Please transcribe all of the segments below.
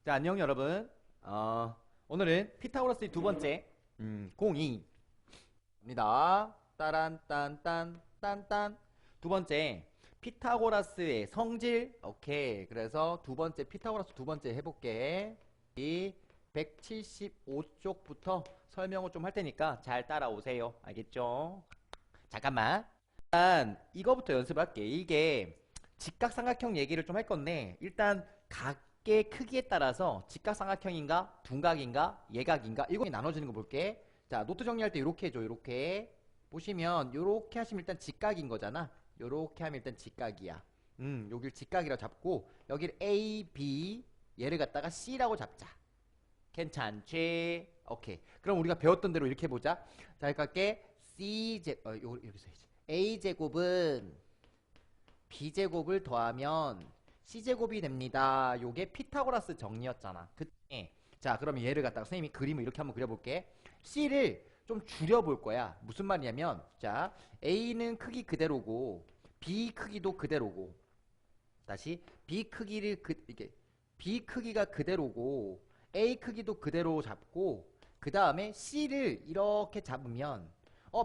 자, 안녕 여러분. 오늘은 피타고라스의 두 번째 02입니다. 따란딴딴 딴딴 두 번째 피타고라스의 성질. 오케이. 그래서 두 번째 피타고라스 두 번째 해볼게. 이 175쪽부터 설명을 좀 할 테니까 잘 따라오세요. 알겠죠? 잠깐만. 일단 이거부터 연습할게. 이게 직각삼각형 얘기를 좀 할 건데, 일단 각의 크기에 따라서 직각삼각형인가 둔각인가 예각인가 이거 나눠지는 거 볼게. 자, 노트 정리할 때 이렇게 해줘. 이렇게 보시면 이렇게 하시면 일단 직각인 거잖아. 이렇게 하면 일단 직각이야. 여길 직각이라고 잡고 여길 A, B 얘를 갖다가 C라고 잡자. 괜찮지? 오케이. 그럼 우리가 배웠던 대로 이렇게 해보자. 자, 이렇게 할게. 여기 써야지. A제곱은 B제곱을 더하면 C제곱이 됩니다. 요게 피타고라스 정리였잖아. 그때. 자, 그러면 얘를 갖다가 선생님이 그림을 이렇게 한번 그려볼게. C를 좀 줄여볼 거야. 무슨 말이냐면, 자, A는 크기 그대로고, B 크기도 그대로고, 다시, B 크기가 그대로고, A 크기도 그대로 잡고, 그 다음에 C를 이렇게 잡으면,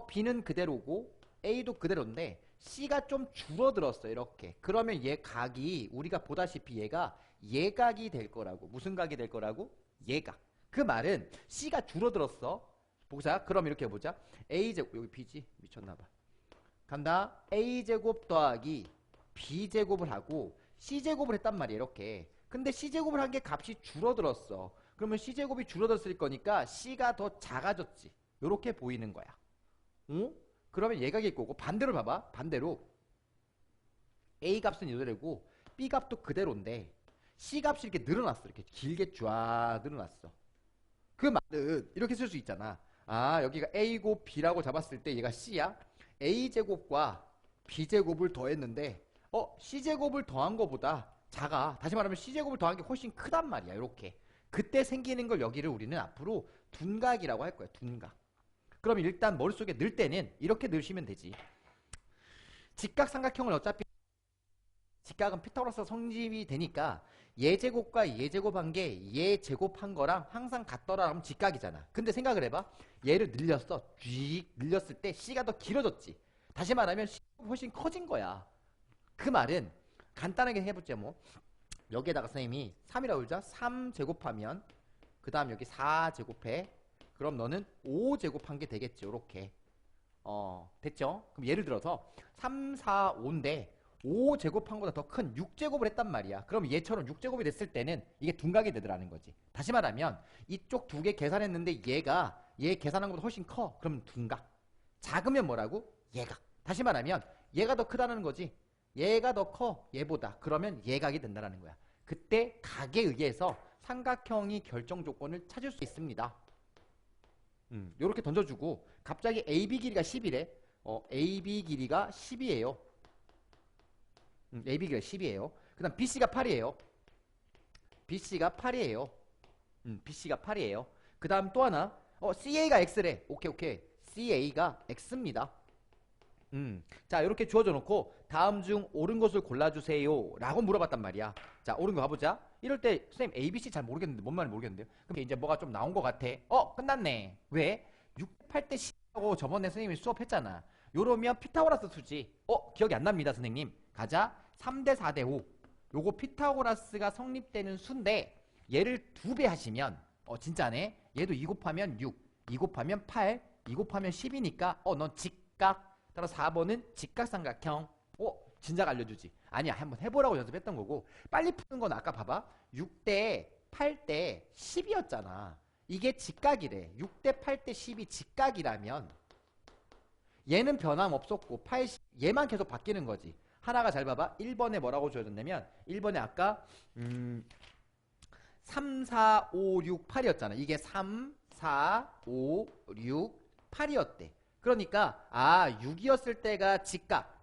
B는 그대로고, A도 그대로인데, C가 좀 줄어들었어. 이렇게. 그러면 얘 각이 우리가 보다시피 얘가 예각이 될 거라고. 무슨 각이 될 거라고? 예각. 그 말은 C가 줄어들었어. 보자. 그럼 이렇게 해보자. A제곱, 여기 B지? 미쳤나봐. 간다. A제곱 더하기 B제곱을 하고 C제곱을 했단 말이야. 이렇게. 근데 C제곱을 한 게 값이 줄어들었어. 그러면 C제곱이 줄어들었을 거니까 C가 더 작아졌지. 요렇게 보이는 거야. 응? 그러면 예각일 거고, 반대로 봐봐. 반대로 A 값은 이대로고 B 값도 그대로인데 C 값이 이렇게 늘어났어. 이렇게 길게 쫙 늘어났어. 그 말은 이렇게 쓸 수 있잖아. 아, 여기가 A고 B라고 잡았을 때 얘가 C야. A제곱과 B제곱을 더했는데 C제곱을 더한 거보다 작아. 다시 말하면 C제곱을 더한 게 훨씬 크단 말이야. 이렇게. 그때 생기는 걸 여기를 우리는 앞으로 둔각이라고 할 거야. 둔각. 그럼 일단 머릿속에 넣을 때는 이렇게 넣으시면 되지. 직각삼각형을 어차피 직각은 피타고라스 성립이 되니까 예제곱과 예제곱한 게 예제곱한 거랑 항상 같더라 하면 직각이잖아. 근데 생각을 해봐. 얘를 늘렸어. 쥐 늘렸을 때 C가 더 길어졌지. 다시 말하면 C가 훨씬 커진 거야. 그 말은 간단하게 해보자. 뭐 여기에다가 선생님이 3이라고 그러자. 3 제곱하면 그 다음 여기 4 제곱해. 그럼 너는 5 제곱한 게 되겠지. 요렇게. 됐죠? 그럼 예를 들어서 3, 4, 5인데 5 제곱한 거보다 더 큰 6 제곱을 했단 말이야. 그럼 얘처럼 6 제곱이 됐을 때는 이게 둔각이 되더라는 거지. 다시 말하면 이쪽 두 개 계산했는데 얘가 얘 계산한 것보다 훨씬 커. 그럼 둔각. 작으면 뭐라고? 예각. 다시 말하면 얘가 더 크다는 거지. 얘가 더 커. 얘보다. 그러면 예각이 된다는 거야. 그때 각에 의해서 삼각형이 결정 조건을 찾을 수 있습니다. 요렇게 던져주고 갑자기 AB 길이가 10이래. AB 길이가 10이에요. AB 길이가 10이에요. 그 다음 BC가 8이에요. BC가 8이에요. BC가 8이에요. 그 다음 또 하나. CA가 X래. 오케이. CA가 X입니다. 자, 이렇게 주어져 놓고 다음 중 옳은 것을 골라주세요 라고 물어봤단 말이야. 자, 옳은 거 가보자. 이럴 때 선생님 ABC 잘 모르겠는데 뭔 말인지 모르겠는데요. 그럼 이제 뭐가 좀 나온 것 같아. 끝났네. 왜? 6, 8대 10하고 저번에 선생님이 수업했잖아. 요러면 피타고라스 수지. 기억이 안 납니다 선생님. 가자. 3대 4대 5. 요거 피타고라스가 성립되는 수인데 얘를 2배 하시면 진짜네. 얘도 2 곱하면 6, 2 곱하면 8, 2 곱하면 10이니까 넌 직각. 따라서 4번은 직각삼각형. 진작 알려주지. 아니야, 한번 해보라고 연습했던 거고. 빨리 푸는 건 아까 봐봐. 6대 8대 10이었잖아. 이게 직각이래. 6대 8대 10이 직각이라면 얘는 변함없었고 8, 10, 얘만 계속 바뀌는 거지. 하나가 잘 봐봐. 1번에 뭐라고 주어졌냐면 1번에 아까 3, 4, 5, 6, 8이었잖아. 이게 3, 4, 5, 6, 8이었대. 그러니까 6이었을 때가 직각.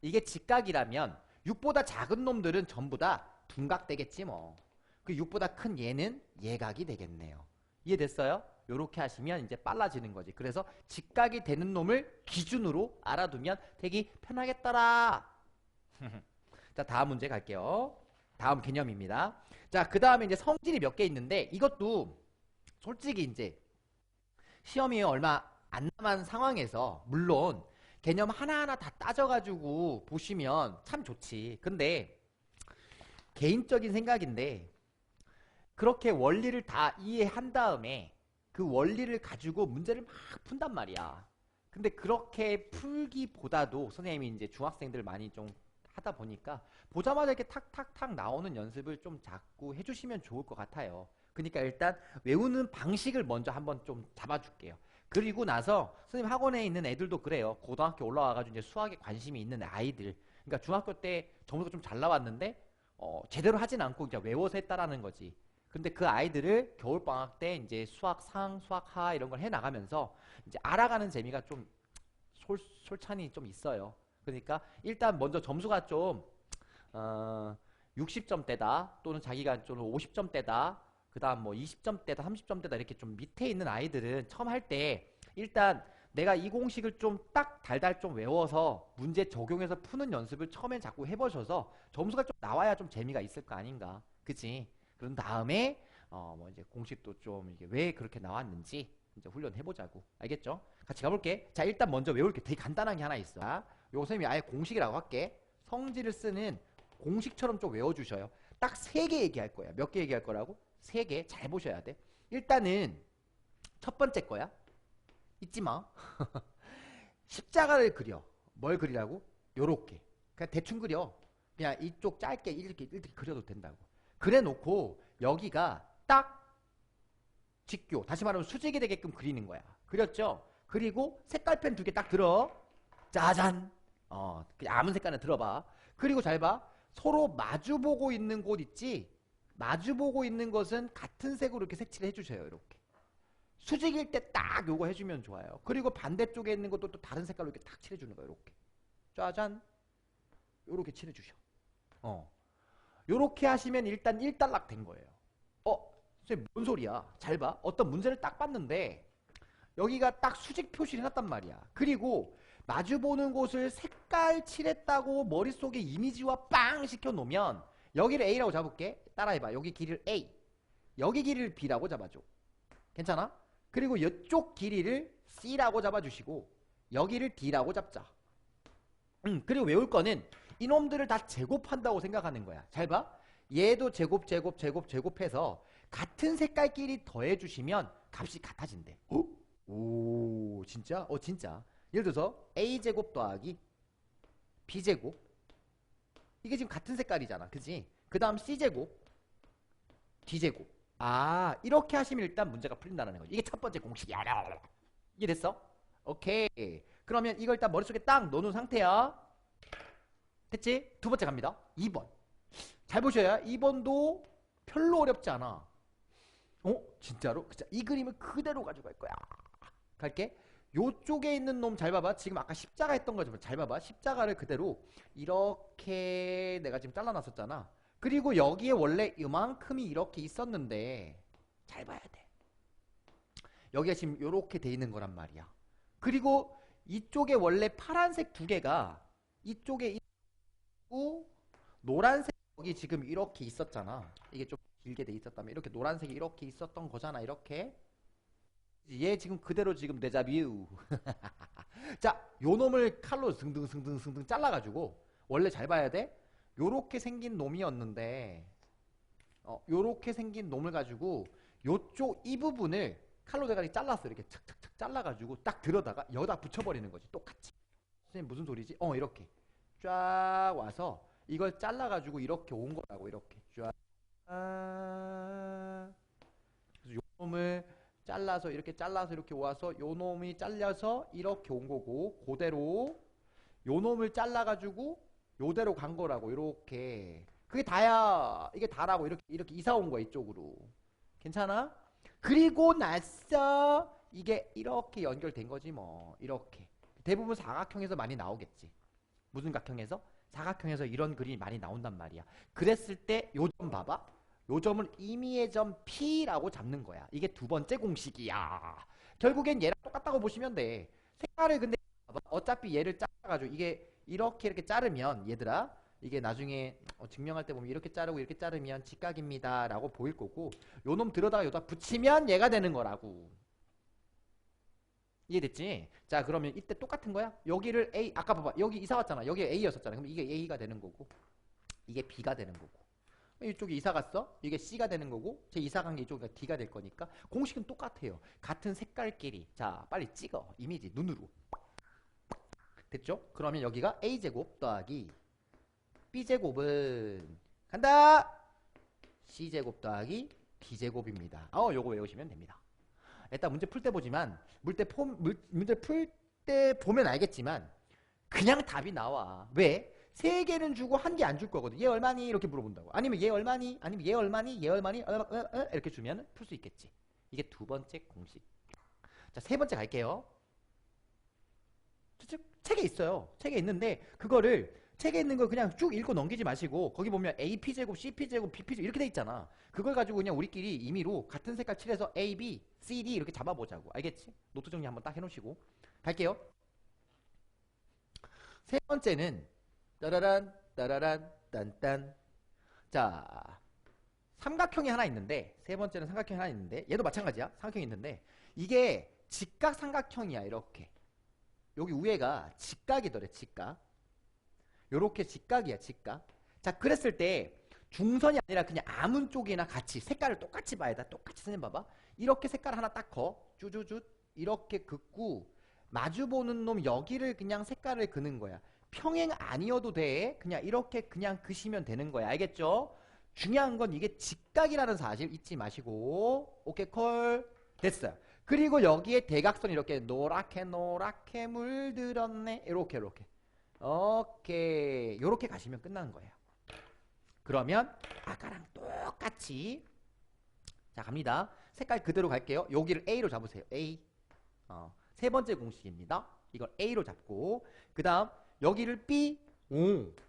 이게 직각이라면 6보다 작은 놈들은 전부 다 둔각 되겠지 뭐. 그 6보다 큰 얘는 예각이 되겠네요. 이해됐어요? 요렇게 하시면 이제 빨라지는 거지. 그래서 직각이 되는 놈을 기준으로 알아두면 되게 편하겠더라. 자, 다음 문제 갈게요. 다음 개념입니다. 자, 그 다음에 이제 성질이 몇 개 있는데 이것도 솔직히 이제 시험이 얼마 안 남은 상황에서 물론 개념 하나하나 다 따져가지고 보시면 참 좋지. 근데 개인적인 생각인데 그렇게 원리를 다 이해한 다음에 그 원리를 가지고 문제를 막 푼단 말이야. 근데 그렇게 풀기보다도 선생님이 이제 중학생들 많이 좀 하다 보니까 보자마자 이렇게 탁탁탁 나오는 연습을 좀 자꾸 해주시면 좋을 것 같아요. 그러니까 일단 외우는 방식을 먼저 한번 좀 잡아줄게요. 그리고 나서 선생님 학원에 있는 애들도 그래요. 고등학교 올라와가지고 이제 수학에 관심이 있는 아이들. 그러니까 중학교 때 점수가 좀 잘 나왔는데 제대로 하진 않고 그냥 외워서 했다라는 거지. 근데 그 아이들을 겨울방학 때 이제 수학 상, 수학 하 이런 걸 해 나가면서 이제 알아가는 재미가 좀 솔찬히 좀 있어요. 그러니까 일단 먼저 점수가 좀 60점대다 또는 자기가 좀 50점대다 그 다음 뭐 20점대다 30점대다 이렇게 좀 밑에 있는 아이들은 처음 할 때 일단 내가 이 공식을 좀 딱 달달 좀 외워서 문제 적용해서 푸는 연습을 처음엔 자꾸 해보셔서 점수가 좀 나와야 좀 재미가 있을 거 아닌가. 그치? 그런 다음에 뭐 이제 공식도 좀 이게 왜 그렇게 나왔는지 이제 훈련해보자고. 알겠죠? 같이 가볼게. 자, 일단 먼저 외울 게 되게 간단한 게 하나 있어. 요거 선생님이 아예 공식이라고 할게. 성질을 쓰는 공식처럼 좀 외워주셔요. 딱 3개 얘기할 거야. 몇 개 얘기할 거라고? 3개. 잘 보셔야 돼. 일단은 첫 번째 거야. 잊지 마. 십자가를 그려. 뭘 그리라고? 요렇게. 그냥 대충 그려. 그냥 이쪽 짧게 이렇게 그려도 된다고. 그래 놓고 여기가 딱 직교. 다시 말하면 수직이 되게끔 그리는 거야. 그렸죠? 그리고 색깔펜 2개 딱 들어. 짜잔. 그냥 아무 색깔이나 들어봐. 그리고 잘 봐. 서로 마주보고 있는 곳 있지? 마주보고 있는 것은 같은 색으로 이렇게 색칠을 해주셔요. 이렇게. 수직일 때 딱 요거 해주면 좋아요. 그리고 반대쪽에 있는 것도 또 다른 색깔로 이렇게 딱 칠해주는 거예요. 이렇게. 짜잔. 요렇게 칠해주셔. 요렇게 하시면 일단 1단락 된 거예요. 선생님 뭔 소리야? 잘 봐. 어떤 문제를 딱 봤는데 여기가 딱 수직 표시를 해놨단 말이야. 그리고 마주보는 곳을 색깔 칠했다고 머릿속에 이미지화 빵 시켜놓으면 여기를 A라고 잡을게. 따라해봐. 여기 길이를 A. 여기 길이를 B라고 잡아줘. 괜찮아? 그리고 이쪽 길이를 C라고 잡아주시고 여기를 D라고 잡자. 그리고 외울 거는 이놈들을 다 제곱한다고 생각하는 거야. 잘 봐. 얘도 제곱해서 같은 색깔끼리 더해주시면 값이 같아진대. 오, 진짜? 진짜. 예를 들어서 A제곱 더하기 B제곱. 이게 지금 같은 색깔이잖아. 그치? 그 다음 C제곱, D제곱. 이렇게 하시면 일단 문제가 풀린다는 거지. 이게 첫 번째 공식이야. 이게 됐어? 오케이. 그러면 이걸 일단 머릿속에 딱 넣어놓은 상태야. 됐지? 두 번째 갑니다. 2번. 잘 보셔야 2번도 별로 어렵지 않아. 진짜로? 그쵸? 이 그림을 그대로 가져갈 거야. 갈게. 요쪽에 있는 놈 잘 봐봐. 지금 아까 십자가 했던 거지만 잘 봐봐. 십자가를 그대로 이렇게 내가 지금 잘라놨었잖아. 그리고 여기에 원래 이만큼이 이렇게 있었는데 잘 봐야 돼. 여기가 지금 이렇게 돼 있는 거란 말이야. 그리고 이쪽에 원래 파란색 2개가 이쪽에 있고 노란색 여기 지금 이렇게 있었잖아. 이게 좀 길게 돼 있었다면 이렇게 노란색이 이렇게 있었던 거잖아. 이렇게 얘 지금 그대로 지금 데자뷰. 자, 요 놈을 칼로 승등 잘라가지고 원래 잘 봐야 돼. 요렇게 생긴 놈이었는데 요렇게 생긴 놈을 가지고 요쪽 이 부분을 칼로 대가리 잘랐어. 이렇게 착착착 잘라가지고 딱 들어다가 여기다 붙여버리는 거지. 똑같이. 선생님 무슨 소리지? 이렇게 쫙 와서 이걸 잘라가지고 이렇게 온 거라고. 이렇게 쫙. 그래서 요 놈을 잘라서 이렇게 와서 요 놈이 잘려서 이렇게 온 거고, 그대로 요 놈을 잘라가지고 요대로 간 거라고. 이렇게. 그게 다야. 이게 다라고. 이렇게 이사 온 거야. 이쪽으로. 괜찮아? 그리고 나서 이게 이렇게 연결된 거지 뭐. 이렇게. 대부분 사각형에서 많이 나오겠지. 무슨 각형에서? 사각형에서 이런 그림이 많이 나온단 말이야. 그랬을 때 요 점 봐봐. 요 점을 임의의 점 P라고 잡는 거야. 이게 두 번째 공식이야. 결국엔 얘랑 똑같다고 보시면 돼. 색깔을 근데 봐봐. 어차피 얘를 잘라가지고 이게 이렇게 자르면 얘들아 이게 나중에 증명할 때 보면 이렇게 자르고 이렇게 자르면 직각입니다 라고 보일 거고, 요 놈 들어다가 여기다 붙이면 얘가 되는 거라고. 이해됐지? 자, 그러면 이때 똑같은 거야. 여기를 A, 아까 봐봐, 여기 이사 왔잖아. 여기 A였었잖아. 그럼 이게 A가 되는 거고, 이게 B가 되는 거고, 이쪽에 이사 갔어. 이게 C가 되는 거고, 제 이사 간 게 이쪽이 D가 될 거니까 공식은 똑같아요. 같은 색깔끼리. 자, 빨리 찍어. 이미지 눈으로. 됐죠? 그러면 여기가 A제곱 더하기 B제곱은 간다! C제곱 더하기 D제곱입니다. 요거 외우시면 됩니다. 일단 문제 풀 때 보지만, 문제 풀 때 보면 알겠지만 그냥 답이 나와. 왜? 3개는 주고 1개 안 줄 거거든. 얘 얼마니? 이렇게 물어본다고. 아니면 얘 얼마니? 아니면 얘 얼마니? 얘 얼마니? 이렇게 주면 풀 수 있겠지. 이게 두 번째 공식. 자, 세 번째 갈게요. 책에 있어요. 책에 있는데 그거를 책에 있는 거 그냥 쭉 읽고 넘기지 마시고, 거기 보면 AP제곱, CP제곱, BP제곱 이렇게 돼 있잖아. 그걸 가지고 그냥 우리끼리 임의로 같은 색깔 칠해서 A, B, C, D 이렇게 잡아보자고. 알겠지? 노트 정리 한번 딱 해놓으시고 갈게요. 세 번째는 따라란 따라란 딴딴. 자, 삼각형이 하나 있는데, 세 번째는 삼각형이 하나 있는데, 얘도 마찬가지야. 삼각형이 있는데 이게 직각 삼각형이야. 이렇게 여기 위에가 직각이더래. 직각. 요렇게 직각이야. 직각. 자, 그랬을 때 중선이 아니라 그냥 아무 쪽이나 같이 색깔을 똑같이 봐야 돼. 똑같이. 선생님 봐봐. 이렇게 색깔 하나 딱 거. 쭈쭈쭈 이렇게 긋고 마주보는 놈 여기를 그냥 색깔을 그는 거야. 평행 아니어도 돼. 그냥 이렇게 그냥 그시면 되는 거야. 알겠죠? 중요한 건 이게 직각이라는 사실 잊지 마시고. 오케이 콜. 됐어요. 그리고 여기에 대각선 이렇게 노랗게 노랗게 물들었네. 이렇게 이렇게. 오케이. 요렇게 가시면 끝나는 거예요. 그러면 아까랑 똑같이, 자 갑니다. 색깔 그대로 갈게요. 여기를 A로 잡으세요. A. 세 번째 공식입니다. 이걸 A로 잡고, 그 다음 여기를 B. 그럼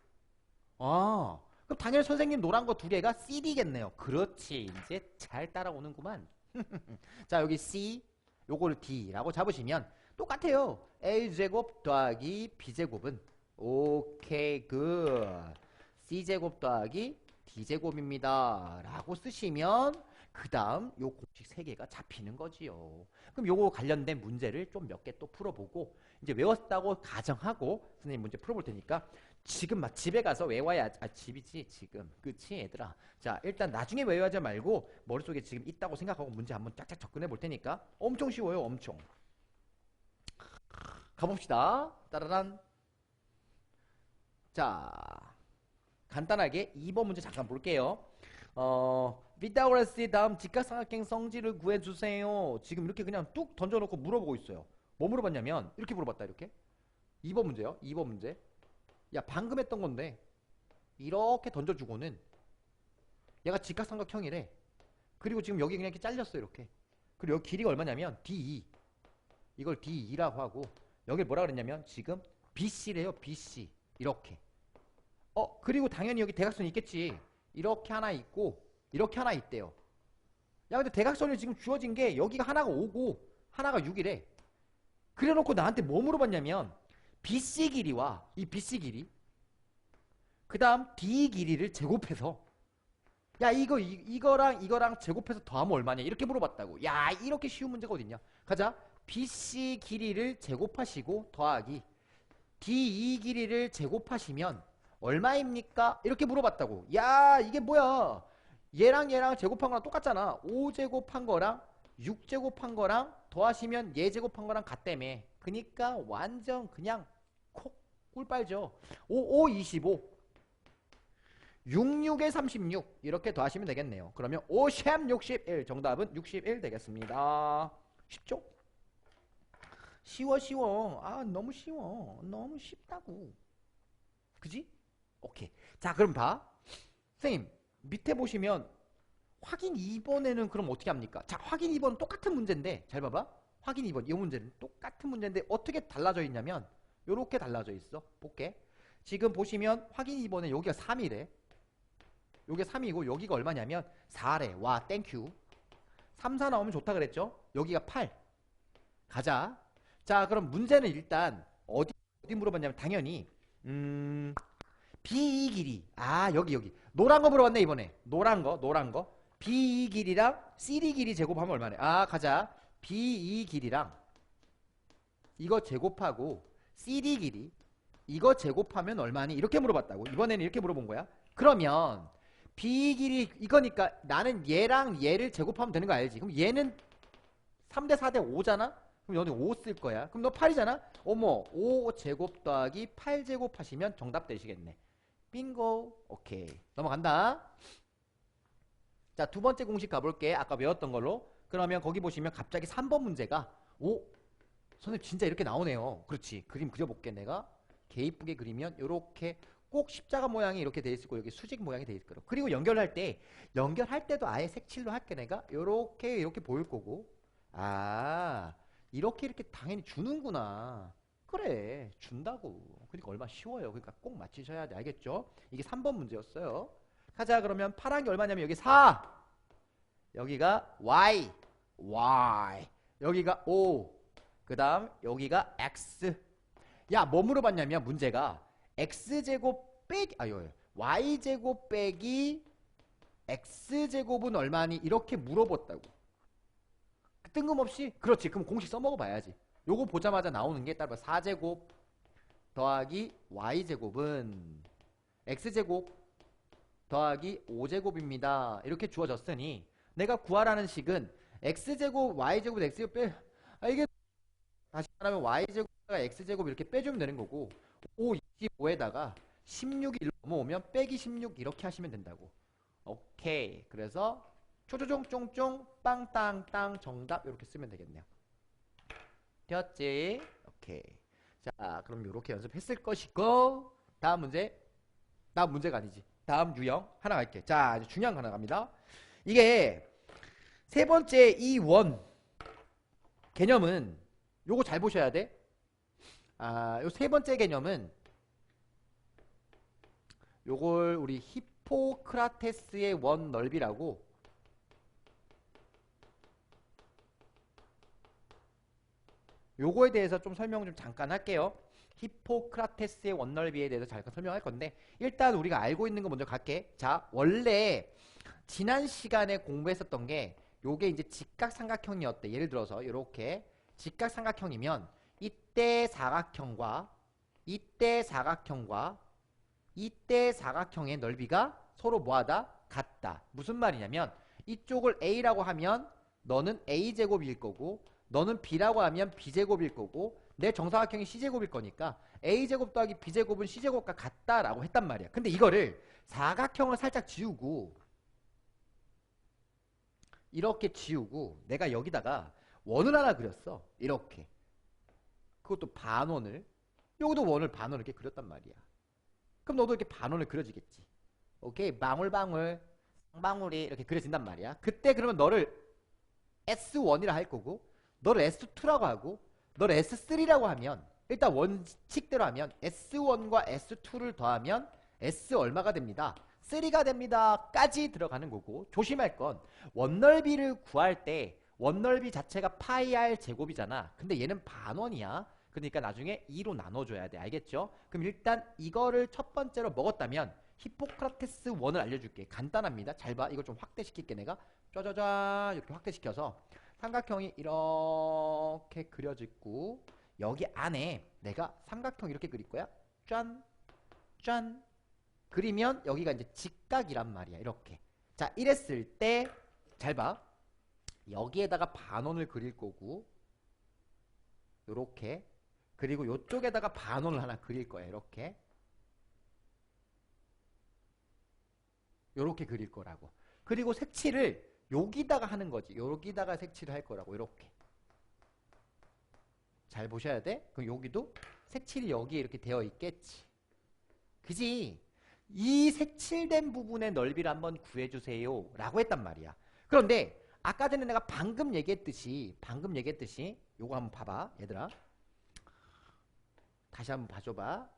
당연히 선생님 노란 거 두 개가 CD겠네요. 그렇지. 이제 잘 따라오는구만. 자, 여기 C, 요거를 D라고 잡으시면 똑같아요. A제곱 더하기 B제곱은 오케이 굿. C제곱 더하기 D제곱입니다 라고 쓰시면 그 다음 요 공식 3개가 잡히는 거지요. 그럼 요거 관련된 문제를 좀 몇 개 또 풀어보고, 이제 외웠다고 가정하고 선생님 문제 풀어볼 테니까 지금 막 집에 가서 외워야, 집이지 지금. 그치 얘들아? 자, 일단 나중에 외워하지 말고 머릿속에 지금 있다고 생각하고 문제 한번 쫙쫙 접근해 볼 테니까. 엄청 쉬워요. 엄청. 가봅시다. 따라란. 자, 간단하게 2번 문제 잠깐 볼게요. 피타고라스의 다음 직각삼각형 성질을 구해주세요. 지금 이렇게 그냥 뚝 던져놓고 물어보고 있어요. 뭐 물어봤냐면 이렇게 물어봤다. 이렇게 2번 문제요. 2번 문제. 야, 방금 했던 건데 이렇게 던져주고는 얘가 직각삼각형이래. 그리고 지금 여기 그냥 이렇게 잘렸어. 이렇게. 그리고 여기 길이가 얼마냐면 D2. 이걸 D2라고 하고, 여기 뭐라 그랬냐면 지금 BC래요. BC. 이렇게. 그리고 당연히 여기 대각선이 있겠지. 이렇게 하나 있고 이렇게 하나 있대요. 야, 근데 대각선이 지금 주어진 게 여기가 하나가 5고 하나가 6이래. 그래놓고 나한테 뭐 물어봤냐면 BC 길이와 이 BC 길이, 그 다음 D 길이를 제곱해서, 야 이거랑 이거랑 제곱해서 더하면 얼마냐 이렇게 물어봤다고. 야, 이렇게 쉬운 문제가 어딨냐. 가자. BC 길이를 제곱하시고 더하기 D2 길이를 제곱하시면 얼마입니까? 이렇게 물어봤다고. 야, 이게 뭐야. 얘랑 얘랑 제곱한 거랑 똑같잖아. 5제곱한 거랑 6제곱한 거랑 더하시면 얘 제곱한 거랑 같다며. 그니까 완전 그냥 콕 꿀빨죠. 5, 5, 25. 66에 36 이렇게 더하시면 되겠네요. 그러면 5, 3, 61. 정답은 61 되겠습니다. 쉽죠? 쉬워 쉬워. 너무 쉬워. 너무 쉽다고. 그지? 오케이. 자, 그럼 봐. 선생님 밑에 보시면 확인 2번에는 그럼 어떻게 합니까? 자, 확인 2번은 똑같은 문제인데 잘 봐봐. 확인 2번 이 문제는 똑같은 문제인데 어떻게 달라져 있냐면 요렇게 달라져 있어. 볼게. 지금 보시면 확인 2번에 여기가 3이래. 요게 3이고 여기가 얼마냐면 4래. 와, 땡큐. 3, 4 나오면 좋다 그랬죠? 여기가 8. 가자. 자, 그럼 문제는 일단 어디 물어봤냐면 당연히 B2 길이. 아, 여기. 노란 거 물어봤네, 이번에. 노란 거. B2 길이랑 CD 길이 제곱하면 얼마네? 아, 가자. B2 길이랑 이거 제곱하고 CD 길이 이거 제곱하면 얼마니? 이렇게 물어봤다고. 이번에는 이렇게 물어본 거야. 그러면 B 길이 이거니까 나는 얘랑 얘를 제곱하면 되는 거 알지? 그럼 얘는 3대 4대 5잖아? 그럼 너는 5 쓸 거야. 그럼 너 8이잖아? 어머, 5제곱 더하기 8제곱 하시면 정답 되시겠네. 빙고. 오케이. 넘어간다. 자, 두 번째 공식 가볼게. 아까 외웠던 걸로. 그러면 거기 보시면 갑자기 3번 문제가 오? 선생님 진짜 이렇게 나오네요. 그렇지. 그림 그려볼게 내가. 개 이쁘게 그리면 요렇게 꼭 십자가 모양이 이렇게 돼 있을 거고 여기 수직 모양이 돼 있을 거고. 그리고 연결할 때도 아예 색칠로 할게 내가. 요렇게 보일 거고. 아, 이렇게 당연히 주는구나. 그래, 준다고. 그러니까 얼마나 쉬워요. 그러니까 꼭 맞히셔야 돼. 알겠죠? 이게 3번 문제였어요. 가자. 그러면 파란 게 얼마냐면 여기 4, 여기가 y, 여기가 5, 그 다음 여기가 x. 야, 뭐 물어봤냐면 문제가 x제곱 빼기 y제곱 빼기 x제곱은 얼마니? 이렇게 물어봤다고. 뜬금없이? 그렇지. 그럼 공식 써먹어 봐야지. 요거 보자마자 나오는 게 따로 4제곱 더하기 y제곱은 x제곱 더하기 5제곱입니다. 이렇게 주어졌으니 내가 구하라는 식은 x제곱 y제곱 x제곱 이게 다시 말하면 y제곱과 x제곱 이렇게 빼주면 되는 거고 5, 25에다가 16이 1 넘어오면 빼기 16 이렇게 하시면 된다고. 오케이. 그래서 초조종 쫑쫑 빵땅땅 정답 이렇게 쓰면 되겠네요. 되었지? 오케이. 자, 그럼 이렇게 연습했을 것이고 다음 문제가 아니지. 다음 유형 하나 갈게. 자, 이제 중요한 거 하나 갑니다. 이게 세 번째 이 원 개념은 요거 잘 보셔야 돼. 아, 요 세 번째 개념은 요걸 우리 히포크라테스의 원 넓이라고 요거에 대해서 좀 설명 좀 잠깐 할게요. 히포크라테스의 원넓이에 대해서 잠깐 설명할 건데 일단 우리가 알고 있는 거 먼저 갈게. 자, 원래 지난 시간에 공부했었던 게 요게 이제 직각삼각형이었대. 예를 들어서 이렇게 직각삼각형이면 이때 사각형과 이때 사각형의 넓이가 서로 뭐하다? 같다. 무슨 말이냐면 이쪽을 A라고 하면 너는 A제곱일 거고 너는 B라고 하면 B제곱일 거고 내 정사각형이 C제곱일 거니까 A제곱 더하기 B제곱은 C제곱과 같다라고 했단 말이야. 근데 이거를 사각형을 살짝 지우고 이렇게 지우고 내가 여기다가 원을 하나 그렸어. 이렇게. 그것도 반원을. 여기도 원을 반원을 이렇게 그렸단 말이야. 그럼 너도 이렇게 반원을 그려지겠지. 오케이. 방울방울 쌍방울이 이렇게 그려진단 말이야. 그때 그러면 너를 S1이라 할 거고 너를 S2라고 하고 너를 S3라고 하면 일단 원칙대로 하면 S1과 S2를 더하면 S 얼마가 됩니다. 3가 됩니다. 까지 들어가는 거고 조심할 건 원넓이를 구할 때 원넓이 자체가 파이 r 제곱이잖아. 근데 얘는 반원이야. 그러니까 나중에 2로 나눠줘야 돼. 알겠죠? 그럼 일단 이거를 첫 번째로 먹었다면 히포크라테스 원을 알려줄게. 간단합니다. 잘 봐. 이걸 좀 확대시킬게 내가. 짜자잔 이렇게 확대시켜서 삼각형이 이렇게 그려지고 여기 안에 내가 삼각형 이렇게 그릴 거야. 짠 짠. 그리면 여기가 이제 직각이란 말이야. 이렇게. 자, 이랬을 때 잘 봐. 여기에다가 반원을 그릴 거고 요렇게. 그리고 요쪽에다가 반원을 하나 그릴 거야. 이렇게. 요렇게 그릴 거라고. 그리고 색칠을 여기다가 하는 거지. 여기다가 색칠을 할 거라고. 이렇게. 잘 보셔야 돼. 그럼 여기도 색칠이 여기에 이렇게 되어 있겠지. 그지? 이 색칠된 부분의 넓이를 한번 구해주세요 라고 했단 말이야. 그런데 아까 전에 내가 방금 얘기했듯이 요거 한번 봐봐 얘들아. 다시 한번 봐줘봐.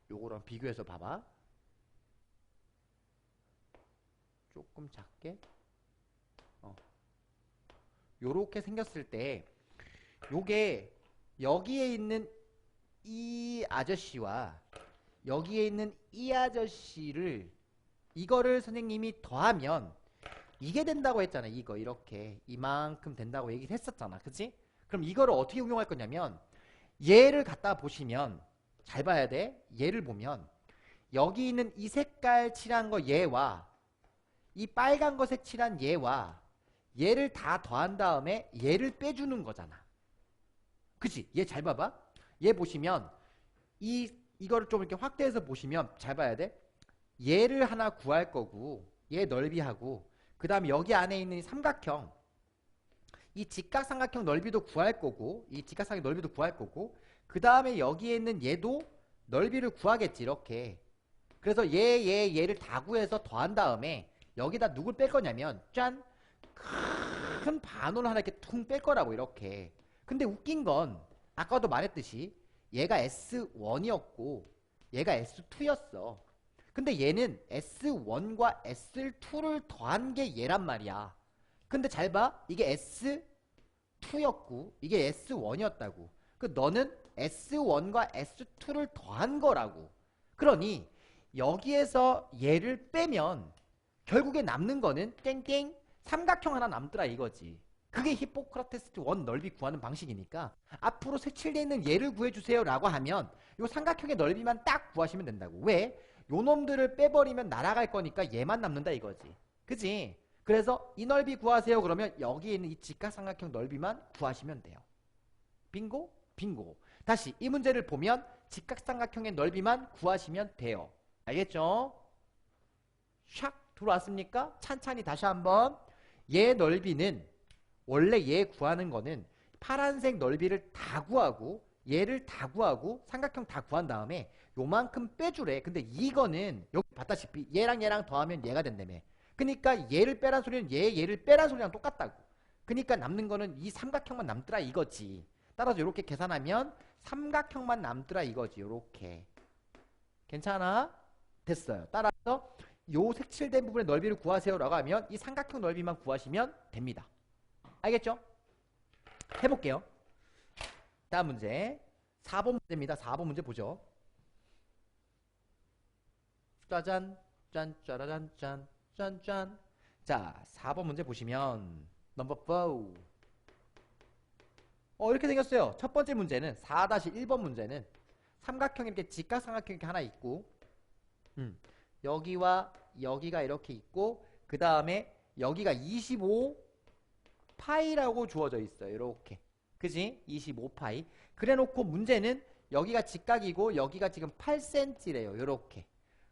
요거랑 비교해서 봐봐. 조금 작게. 요렇게 생겼을 때 요게 여기에 있는 이 아저씨와 여기에 있는 이 아저씨를 이거를 선생님이 더하면 이게 된다고 했잖아. 이거 이렇게 이만큼 된다고 얘기를 했었잖아. 그치? 그럼 이거를 어떻게 응용할 거냐면 얘를 갖다 보시면 잘 봐야 돼. 얘를 보면 여기 있는 이 색깔 칠한 거 얘와 이 빨간 거 색 칠한 얘와 얘를 다 더한 다음에 얘를 빼주는 거잖아. 그치? 얘 잘 봐봐. 얘 보시면 이거를 좀 이렇게 확대해서 보시면 잘 봐야 돼. 얘를 하나 구할 거고 얘 넓이하고 그 다음에 여기 안에 있는 이 삼각형 이 직각삼각형 넓이도 구할 거고 이 직각삼각형 넓이도 구할 거고 그 다음에 여기에 있는 얘도 넓이를 구하겠지. 이렇게. 그래서 얘를 다 구해서 더한 다음에 여기다 누굴 뺄 거냐면 짠! 큰 반원을 하나 이렇게 퉁 뺄 거라고. 이렇게. 근데 웃긴 건 아까도 말했듯이 얘가 S1이었고 얘가 S2였어. 근데 얘는 S1과 S2를 더한 게 얘란 말이야. 근데 잘 봐. 이게 S2였고 이게 S1이었다고. 그 너는 S1과 S2를 더한 거라고. 그러니 여기에서 얘를 빼면 결국에 남는 거는 땡땡 삼각형 하나 남더라 이거지. 그게 히포크라테스 원 넓이 구하는 방식이니까 앞으로 색칠되어 있는 얘를 구해주세요 라고 하면 이 삼각형의 넓이만 딱 구하시면 된다고. 왜? 요 놈들을 빼버리면 날아갈 거니까 얘만 남는다 이거지. 그지? 그래서 이 넓이 구하세요 그러면 여기에 있는 이 직각삼각형 넓이만 구하시면 돼요. 빙고? 빙고. 다시 이 문제를 보면 직각삼각형의 넓이만 구하시면 돼요. 알겠죠? 샥 들어왔습니까? 찬찬히 다시 한번. 얘 넓이는 원래 얘 구하는 거는 파란색 넓이를 다 구하고 얘를 다 구하고 삼각형 다 구한 다음에 요만큼 빼주래. 근데 이거는 여기 봤다시피 얘랑 얘랑 더하면 얘가 된다며. 그러니까 얘를 빼란 소리는 얘를 빼란 소리랑 똑같다고. 그러니까 남는 거는 이 삼각형만 남더라 이거지. 따라서 이렇게 계산하면 삼각형만 남더라 이거지. 요렇게. 괜찮아? 됐어요. 따라서 요 색칠된 부분의 넓이를 구하세요 라고 하면 이 삼각형 넓이만 구하시면 됩니다. 알겠죠? 해볼게요. 다음 문제 4번 문제입니다. 4번 문제 보죠. 짜잔 짠 짜라잔 짠 짠짠. 자 4번 문제 보시면 넘버 4 이렇게 생겼어요. 첫 번째 문제는 4-1번 문제는 삼각형이 이렇게 직각삼각형이 이렇게 하나 있고 여기와 여기가 이렇게 있고 그 다음에 여기가 25파이라고 주어져 있어요. 이렇게. 그지? 25파이. 그래 놓고 문제는 여기가 직각이고 여기가 지금 8cm래요. 이렇게.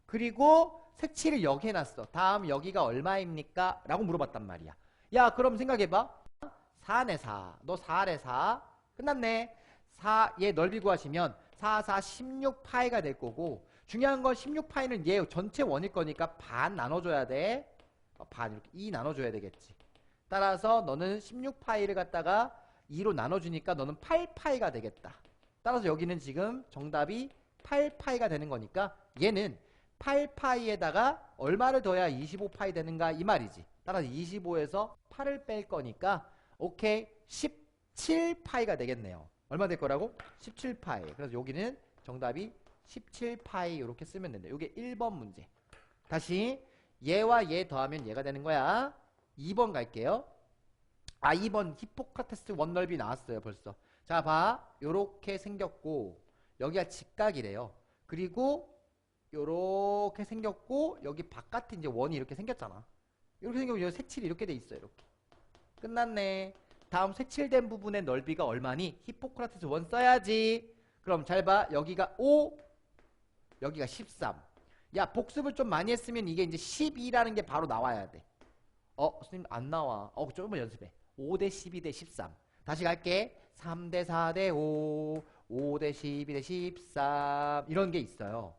그리고 색칠을 여기 해놨어. 다음 여기가 얼마입니까? 라고 물어봤단 말이야. 야 그럼 생각해봐. 4네 4. 너 4래 4. 끝났네. 4, 얘 넓이 구하시면 4, 4, 16파이가 될 거고 중요한 건 16파이는 얘 전체 원일 거니까 반 나눠줘야 돼. 반 이렇게 2 나눠줘야 되겠지. 따라서 너는 16파이를 갖다가 2로 나눠주니까 너는 8파이가 되겠다. 따라서 여기는 지금 정답이 8파이가 되는 거니까 얘는 8파이에다가 얼마를 더해야 25파이 되는가 이 말이지. 따라서 25에서 8을 뺄 거니까 오케이 17파이가 되겠네요. 얼마 될 거라고? 17파이. 그래서 여기는 정답이 17파이 이렇게 쓰면 된다. 이게 1번 문제. 다시 얘와 얘 더하면 얘가 되는 거야. 2번 갈게요. 2번 히포크라테스 원넓이 나왔어요 벌써. 자 봐. 요렇게 생겼고 여기가 직각이래요. 그리고 요렇게 생겼고 여기 바깥에 이제 원이 이렇게 생겼잖아. 이렇게 생기면 여기 색칠이 이렇게 돼 있어요. 이렇게. 끝났네. 다음 색칠된 부분의 넓이가 얼마니? 히포크라테스 원 써야지. 그럼 잘 봐. 여기가 5 여기가 13. 야 복습을 좀 많이 했으면 이게 이제 12라는 게 바로 나와야 돼. 선생님 안 나와. 조금만 연습해. 5대 12대 13. 다시 갈게. 3대 4대 5 5대 12대 13 이런 게 있어요.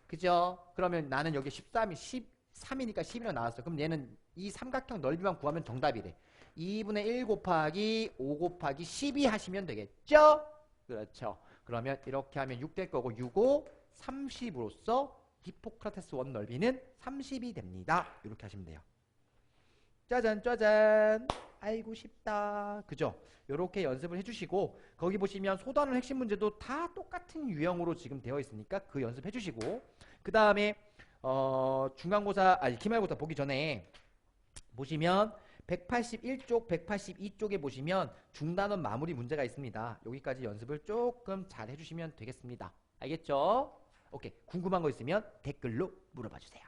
그죠? 그러면 나는 여기 13이 13이니까 11이 나왔어. 그럼 얘는 이 삼각형 넓이만 구하면 정답이래. 2분의 1 곱하기 5 곱하기 12 하시면 되겠죠? 그렇죠. 그러면 이렇게 하면 6 될 거고 6, 5, 30으로써 히포크라테스 원 넓이는 30이 됩니다. 이렇게 하시면 돼요. 짜잔 짜잔. 아이고 쉽다. 그죠? 요렇게 연습을 해주시고 거기 보시면 소단원 핵심 문제도 다 똑같은 유형으로 지금 되어 있으니까 그 연습해 주시고 그 다음에 중간고사 아니 기말고사 보기 전에 보시면 181쪽, 182쪽에 보시면 중단원 마무리 문제가 있습니다. 여기까지 연습을 조금 잘 해주시면 되겠습니다. 알겠죠? 오케이. 궁금한 거 있으면 댓글로 물어봐 주세요.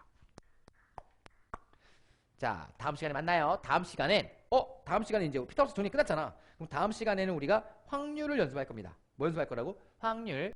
자, 다음 시간에 만나요. 다음 시간에 이제 피터스 돈이 끝났잖아. 그럼 다음 시간에는 우리가 확률을 연습할 겁니다. 뭐 연습할 거라고? 확률.